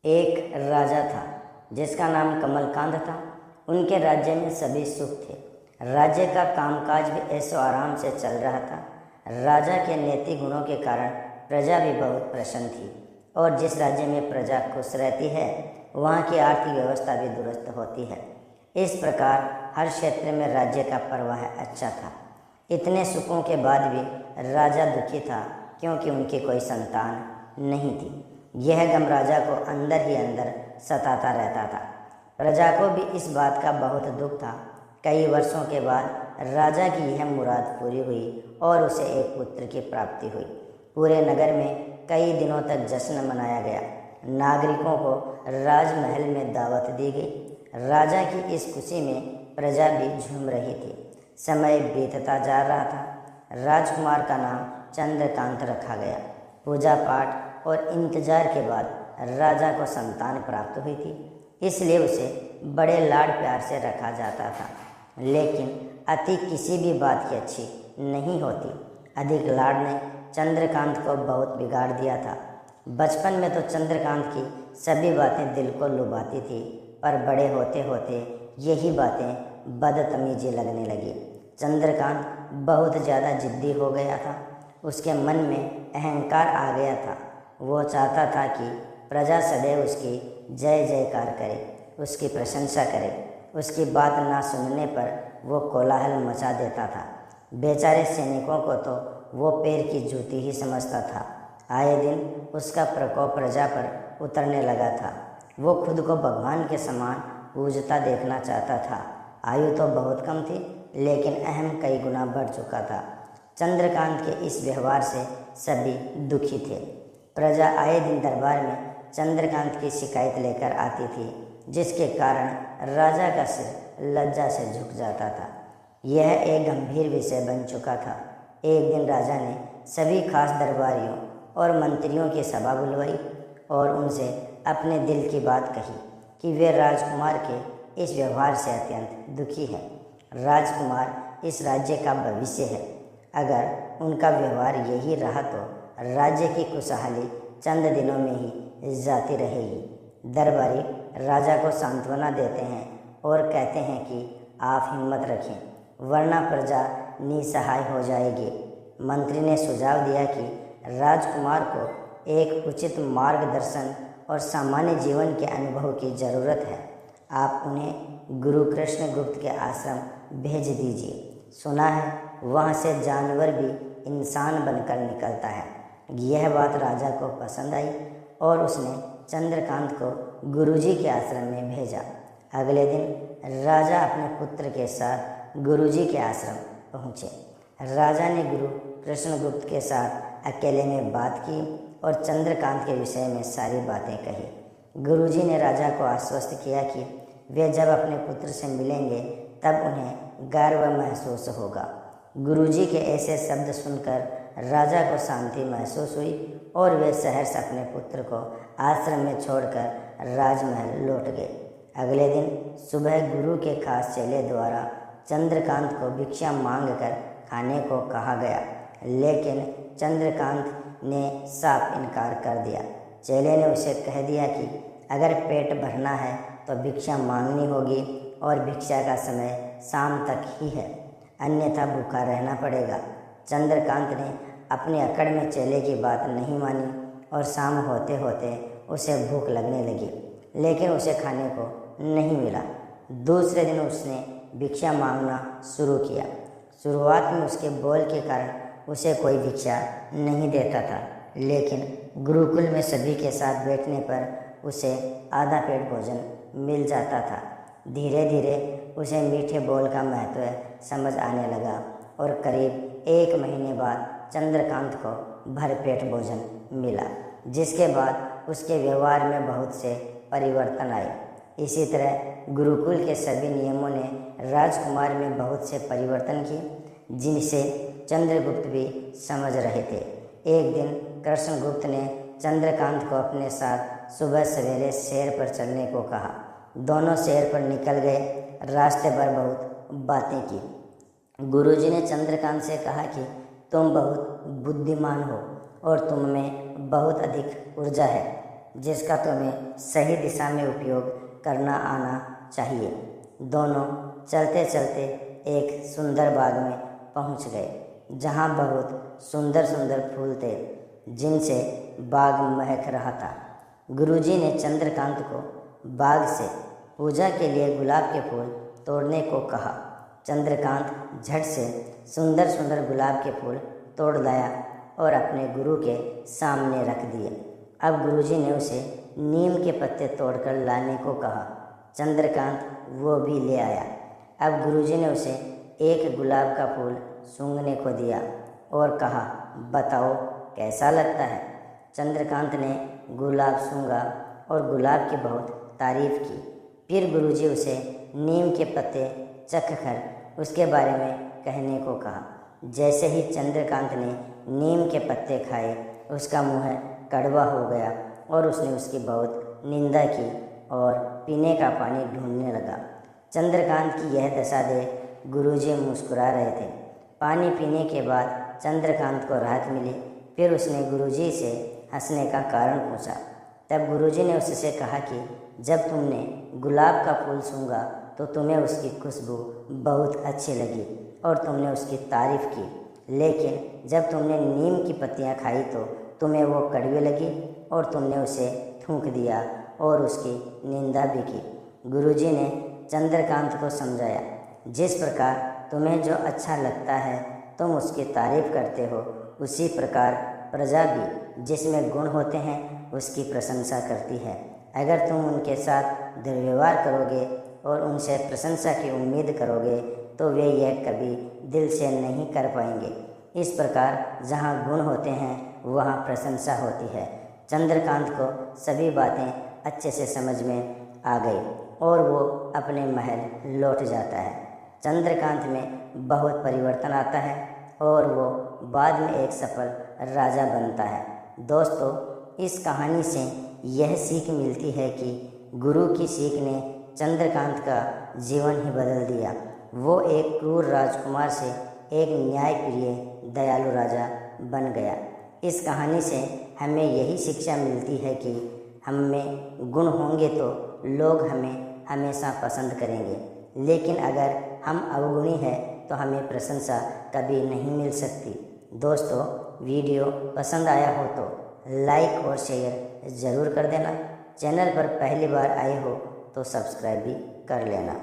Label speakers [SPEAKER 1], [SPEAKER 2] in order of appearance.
[SPEAKER 1] एक राजा था जिसका नाम कमलकांत था। उनके राज्य में सभी सुख थे। राज्य का कामकाज भी ऐशो आराम से चल रहा था। राजा के नैतिक गुणों के कारण प्रजा भी बहुत प्रसन्न थी और जिस राज्य में प्रजा खुश रहती है वहाँ की आर्थिक व्यवस्था भी दुरुस्त होती है। इस प्रकार हर क्षेत्र में राज्य का प्रवाह अच्छा था। इतने सुखों के बाद भी राजा दुखी था क्योंकि उनकी कोई संतान नहीं थी। यह गम राजा को अंदर ही अंदर सताता रहता था। प्रजा को भी इस बात का बहुत दुख था। कई वर्षों के बाद राजा की यह मुराद पूरी हुई और उसे एक पुत्र की प्राप्ति हुई। पूरे नगर में कई दिनों तक जश्न मनाया गया। नागरिकों को राजमहल में दावत दी गई। राजा की इस खुशी में प्रजा भी झूम रही थी। समय बीतता जा रहा था। राजकुमार का नाम चंद्रकांत रखा गया। पूजा पाठ और इंतजार के बाद राजा को संतान प्राप्त हुई थी, इसलिए उसे बड़े लाड प्यार से रखा जाता था। लेकिन अति किसी भी बात की अच्छी नहीं होती। अधिक लाड ने चंद्रकांत को बहुत बिगाड़ दिया था। बचपन में तो चंद्रकांत की सभी बातें दिल को लुभाती थी, पर बड़े होते होते यही बातें बदतमीजी लगने लगी। चंद्रकांत बहुत ज़्यादा जिद्दी हो गया था। उसके मन में अहंकार आ गया था। वो चाहता था कि प्रजा सदैव उसकी जय जयकार करे, उसकी प्रशंसा करे। उसकी बात ना सुनने पर वो कोलाहल मचा देता था। बेचारे सैनिकों को तो वो पैर की जूती ही समझता था। आए दिन उसका प्रकोप प्रजा पर उतरने लगा था। वो खुद को भगवान के समान पूजता देखना चाहता था। आयु तो बहुत कम थी, लेकिन अहम कई गुना बढ़ चुका था। चंद्रकांत के इस व्यवहार से सभी दुखी थे। प्रजा आए दिन दरबार में चंद्रकांत की शिकायत लेकर आती थी, जिसके कारण राजा का सिर लज्जा से झुक जाता था। यह एक गंभीर विषय बन चुका था। एक दिन राजा ने सभी खास दरबारियों और मंत्रियों की सभा बुलवाई और उनसे अपने दिल की बात कही कि वे राजकुमार के इस व्यवहार से अत्यंत दुखी है। राजकुमार इस राज्य का भविष्य है। अगर उनका व्यवहार यही रहा तो राज्य की खुशहाली चंद दिनों में ही जाती रहेगी। दरबारी राजा को सांत्वना देते हैं और कहते हैं कि आप हिम्मत रखें, वरना प्रजा निसहाय हो जाएगी। मंत्री ने सुझाव दिया कि राजकुमार को एक उचित मार्गदर्शन और सामान्य जीवन के अनुभव की ज़रूरत है। आप उन्हें गुरु कृष्ण गुप्त के आश्रम भेज दीजिए। सुना है वहाँ से जानवर भी इंसान बनकर निकलता है। यह बात राजा को पसंद आई और उसने चंद्रकांत को गुरुजी के आश्रम में भेजा। अगले दिन राजा अपने पुत्र के साथ गुरुजी के आश्रम पहुँचे। राजा ने गुरु कृष्णगुप्त के साथ अकेले में बात की और चंद्रकांत के विषय में सारी बातें कही। गुरुजी ने राजा को आश्वस्त किया कि वे जब अपने पुत्र से मिलेंगे तब उन्हें गर्व महसूस होगा। गुरुजी के ऐसे शब्द सुनकर राजा को शांति महसूस हुई और वे सहर्ष अपने पुत्र को आश्रम में छोड़कर राजमहल लौट गए। अगले दिन सुबह गुरु के खास चेले द्वारा चंद्रकांत को भिक्षा मांगकर खाने को कहा गया, लेकिन चंद्रकांत ने साफ इनकार कर दिया। चेले ने उसे कह दिया कि अगर पेट भरना है तो भिक्षा मांगनी होगी और भिक्षा का समय शाम तक ही है, अन्यथा भूखा रहना पड़ेगा। चंद्रकांत ने अपनी अकड़ में चेले की बात नहीं मानी और शाम होते होते उसे भूख लगने लगी, लेकिन उसे खाने को नहीं मिला। दूसरे दिन उसने भिक्षा मांगना शुरू किया। शुरुआत में उसके बोल के कारण उसे कोई भिक्षा नहीं देता था, लेकिन गुरुकुल में सभी के साथ बैठने पर उसे आधा पेट भोजन मिल जाता था। धीरे धीरे उसे मीठे बोल का महत्व समझ आने लगा और करीब 1 महीने बाद चंद्रकांत को भरपेट भोजन मिला, जिसके बाद उसके व्यवहार में बहुत से परिवर्तन आए। इसी तरह गुरुकुल के सभी नियमों ने राजकुमार में बहुत से परिवर्तन किए, जिनसे चंद्रगुप्त भी समझ रहे थे। एक दिन कृष्णगुप्त ने चंद्रकांत को अपने साथ सुबह सवेरे सैर पर चलने को कहा। दोनों सैर पर निकल गए। रास्ते भर बहुत बातें की। गुरुजी ने चंद्रकांत से कहा कि तुम बहुत बुद्धिमान हो और तुम में बहुत अधिक ऊर्जा है। जिसका तुम्हें सही दिशा में उपयोग करना आना चाहिए। दोनों चलते चलते एक सुंदर बाग में पहुंच गए, जहां बहुत सुंदर सुंदर फूल थे, जिनसे बाग महक रहा था। गुरुजी ने चंद्रकांत को बाग से पूजा के लिए गुलाब के फूल तोड़ने को कहा। चंद्रकांत झट से सुंदर सुंदर गुलाब के फूल तोड़ लाया और अपने गुरु के सामने रख दिए। अब गुरुजी ने उसे नीम के पत्ते तोड़कर लाने को कहा। चंद्रकांत वो भी ले आया। अब गुरुजी ने उसे एक गुलाब का फूल सूंघने को दिया और कहा, बताओ कैसा लगता है। चंद्रकांत ने गुलाब सूंघा और गुलाब की बहुत तारीफ की। फिर गुरुजी उसे नीम के पत्ते चख कर उसके बारे में कहने को कहा। जैसे ही चंद्रकांत ने नीम के पत्ते खाए, उसका मुंह कड़वा हो गया और उसने उसकी बहुत निंदा की और पीने का पानी ढूंढने लगा। चंद्रकांत की यह दशा देख गुरुजी मुस्कुरा रहे थे। पानी पीने के बाद चंद्रकांत को राहत मिली। फिर उसने गुरुजी से हंसने का कारण पूछा। तब गुरुजी ने उससे कहा कि जब तुमने गुलाब का फूल सूंघा तो तुम्हें उसकी खुशबू बहुत अच्छी लगी और तुमने उसकी तारीफ की, लेकिन जब तुमने नीम की पत्तियां खाई तो तुम्हें वो कड़वी लगी और तुमने उसे थूक दिया और उसकी निंदा भी की। गुरुजी ने चंद्रकांत को समझाया, जिस प्रकार तुम्हें जो अच्छा लगता है तुम उसकी तारीफ करते हो, उसी प्रकार प्रजा भी जिसमें गुण होते हैं उसकी प्रशंसा करती है। अगर तुम उनके साथ दुर्व्यवहार करोगे और उनसे प्रशंसा की उम्मीद करोगे तो वे यह कभी दिल से नहीं कर पाएंगे। इस प्रकार जहाँ गुण होते हैं वहाँ प्रशंसा होती है। चंद्रकांत को सभी बातें अच्छे से समझ में आ गई और वो अपने महल लौट जाता है। चंद्रकांत में बहुत परिवर्तन आता है और वो बाद में एक सफल राजा बनता है। दोस्तों, इस कहानी से यह सीख मिलती है कि गुरु की सीख ने चंद्रकांत का जीवन ही बदल दिया। वो एक क्रूर राजकुमार से एक न्यायप्रिय दयालु राजा बन गया। इस कहानी से हमें यही शिक्षा मिलती है कि हम में गुण होंगे तो लोग हमें हमेशा पसंद करेंगे, लेकिन अगर हम अवगुणी हैं तो हमें प्रशंसा कभी नहीं मिल सकती। दोस्तों, वीडियो पसंद आया हो तो लाइक और शेयर ज़रूर कर देना। चैनल पर पहली बार आए हो तो सब्सक्राइब भी कर लेना।